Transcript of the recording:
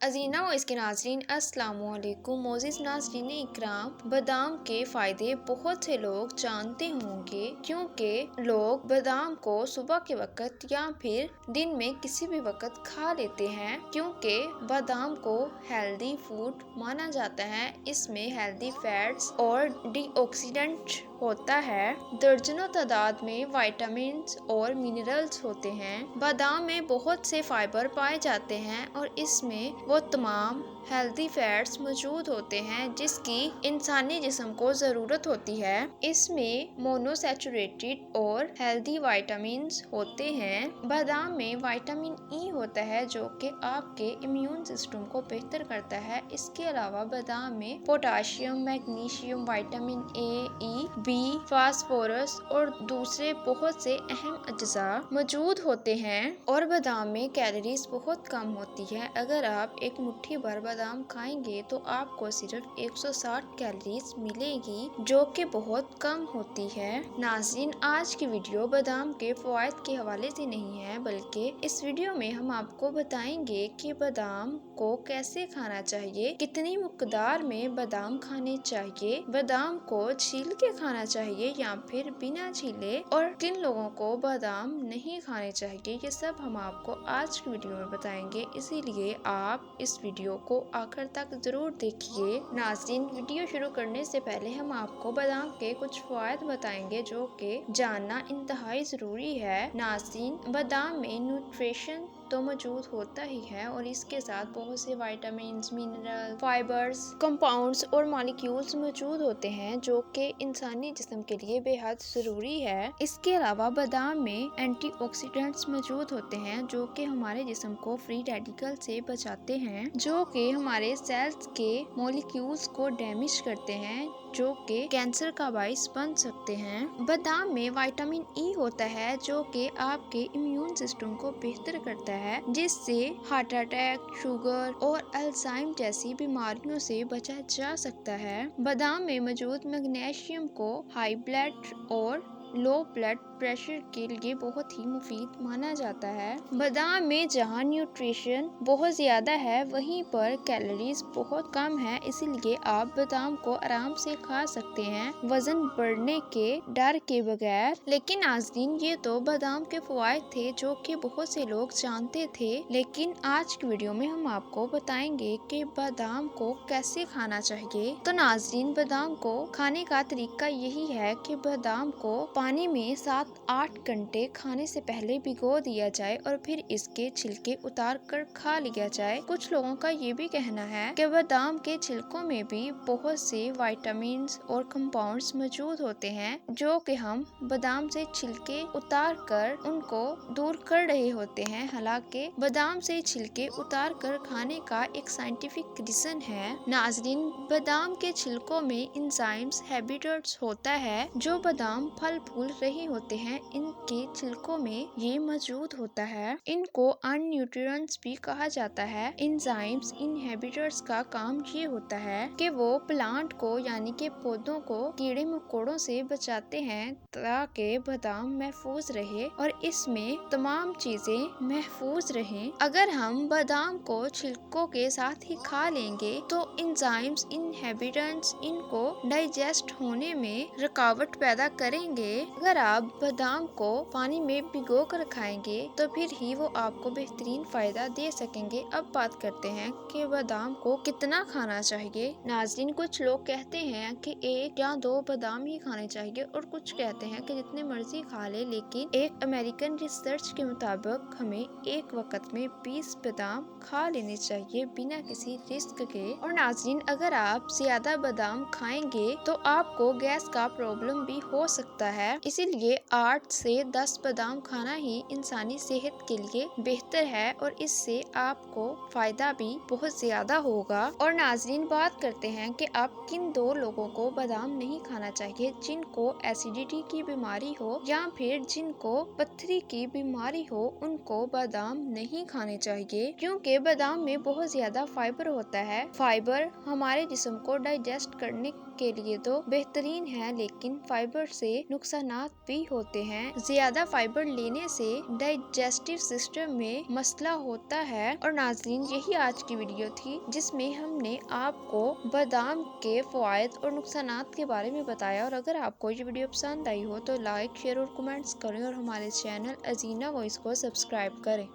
अजीना व इसके नाजरीन अस्सलाम वालेकुम। मोजिज़ नाजरीन इकराम, बादाम के फ़ायदे बहुत से लोग जानते होंगे क्योंकि लोग बादाम को सुबह के वक़्त या फिर दिन में किसी भी वक़्त खा लेते हैं क्योंकि बादाम को हेल्दी फूड माना जाता है। इसमें हेल्दी फैट्स और एंटीऑक्सीडेंट होता है। दर्जनों तादाद में विटामिन्स और मिनरल्स होते हैं। बादाम में बहुत से फाइबर पाए जाते हैं और इसमें वो तमाम हेल्दी फैट्स मौजूद होते हैं जिसकी इंसानी जिस्म को ज़रूरत होती है। इसमें मोनोसैचुरेटेड और हेल्दी विटामिन्स होते हैं। बादाम में विटामिन ई होता है जो कि आपके इम्यून सिस्टम को बेहतर करता है। इसके अलावा बादाम में potassium, magnesium, vitamin A, E, B, phosphorus और दूसरे बहुत से अहम अज्जा मौजूद होते हैं। और बादाम में कैलोरीज बहुत कम होती है। अगर आप एक मुट्ठी भर बादाम खाएंगे तो आपको सिर्फ 160 कैलोरीज मिलेगी जो कि बहुत कम होती है। नाज़रीन, आज की वीडियो बादाम के फ़वाइद के हवाले से नहीं है बल्कि इस वीडियो में हम आपको बताएंगे कि बादाम को कैसे खाना चाहिए, कितनी मकदार में बादाम खाने चाहिए, बादाम को छील के खाना चाहिए या फिर बिना छीले, और किन लोगों को बादाम नहीं खाने चाहिए। ये सब हम आपको आज की वीडियो में बताएंगे, इसीलिए आप इस वीडियो को आखिर तक जरूर देखिए। नाज़रीन, वीडियो शुरू करने से पहले हम आपको बादाम के कुछ फ़वाइद बताएंगे जो कि जानना इंतहाई ज़रूरी है। नाज़रीन, बादाम में न्यूट्रिशन तो मौजूद होता ही है और इसके साथ बहुत से विटामिन्स, मिनरल, फाइबर्स, कंपाउंड्स और मॉलिक्यूल्स मौजूद होते हैं जो कि इंसानी जिस्म के लिए बेहद ज़रूरी है। इसके अलावा बादाम में एंटीऑक्सीडेंट्स मौजूद होते हैं जो कि हमारे जिस्म को फ्री रेडिकल से बचाते हैं, जो कि हमारे सेल्स के मॉलिक्यूल्स को डैमेज करते हैं जो कि कैंसर का बाइस बन सकते हैं। बादाम में विटामिन ई होता है जो कि आपके इम्यून सिस्टम को बेहतर करता है जिससे हार्ट अटैक, शुगर और अल्जाइमर जैसी बीमारियों से बचा जा सकता है। बादाम में मौजूद मैग्नीशियम को हाई ब्लड और लो ब्लड प्रेशर के लिए बहुत ही मुफीद माना जाता है। बादाम में जहां न्यूट्रिशन बहुत ज्यादा है वहीं पर कैलोरीज बहुत कम है, इसीलिए आप बादाम को आराम से खा सकते हैं वजन बढ़ने के डर के बगैर। लेकिन नाज़रीन, ये तो बादाम के फवायद थे जो कि बहुत से लोग जानते थे, लेकिन आज की वीडियो में हम आपको बताएंगे कि बादाम को कैसे खाना चाहिए। तो नाज़रीन, बादाम को खाने का तरीका यही है कि बादाम को पानी में 7-8 घंटे खाने से पहले भिगो दिया जाए और फिर इसके छिलके उतार कर खा लिया जाए। कुछ लोगों का ये भी कहना है कि बादाम के छिलकों में भी बहुत से विटामिन्स और कंपाउंड्स मौजूद होते हैं जो कि हम बादाम से छिलके उतार कर उनको दूर कर रहे होते हैं। हालांकि बादाम से छिलके उतार कर खाने का एक साइंटिफिक रीजन है। नाज़रीन, बादाम के छिलकों में एंजाइम्स हैबिटेट्स होता है जो बादाम फल फूल रहे होते हैं इनके छिलकों में ये मौजूद होता है। इनको न्यूट्रिएंट्स भी कहा जाता है। एंजाइम्स इनहिबिटर्स का काम ये होता है कि वो प्लांट को यानी कि पौधों को कीड़े मकोड़ों से बचाते हैं ताकि बादाम महफूज रहे और इसमें तमाम चीजें महफूज रहें। अगर हम बादाम को छिलकों के साथ ही खा लेंगे तो एंजाइम्स इनहिबिटर्स इनको डाइजेस्ट होने में रुकावट पैदा करेंगे। अगर आप बादाम को पानी में भिगो कर खाएंगे तो फिर ही वो आपको बेहतरीन फायदा दे सकेंगे। अब बात करते हैं कि बादाम को कितना खाना चाहिए। नाज़रीन, कुछ लोग कहते हैं कि 1 या 2 बादाम ही खाने चाहिए और कुछ कहते हैं कि जितने मर्जी खा ले, लेकिन एक अमेरिकन रिसर्च के मुताबिक हमें एक वक्त में 20 बादाम खा लेने चाहिए बिना किसी रिस्क के। और नाज़रीन, अगर आप ज्यादा बादाम खाएंगे तो आपको गैस का प्रॉब्लम भी हो सकता है, इसीलिए 8 से 10 बादाम खाना ही इंसानी सेहत के लिए बेहतर है और इससे आपको फायदा भी बहुत ज्यादा होगा। और नाज़रीन, बात करते हैं कि आप किन 2 लोगों को बादाम नहीं खाना चाहिए, जिनको एसिडिटी की बीमारी हो या फिर जिनको पथरी की बीमारी हो, उनको बादाम नहीं खाने चाहिए क्योंकि बादाम में बहुत ज्यादा फाइबर होता है। फाइबर हमारे जिस्म को डाइजेस्ट करने کے لیے تو بہترین ہے، لیکن فائبر سے نقصانات بھی ہوتے ہیں۔ زیادہ فائبر لینے سے ڈائجسٹو سسٹم میں مسئلہ ہوتا ہے۔ اور ناظرین، یہی آج کی ویڈیو تھی جس میں ہم نے آپ کو بادام کے فوائد اور نقصانات کے بارے میں بتایا۔ اور اگر آپ کو یہ ویڈیو پسند آئی ہو تو لائک، شیئر اور کمنٹس کریں اور ہمارے چینل ازینہ وائس کو سبسکرائب کریں۔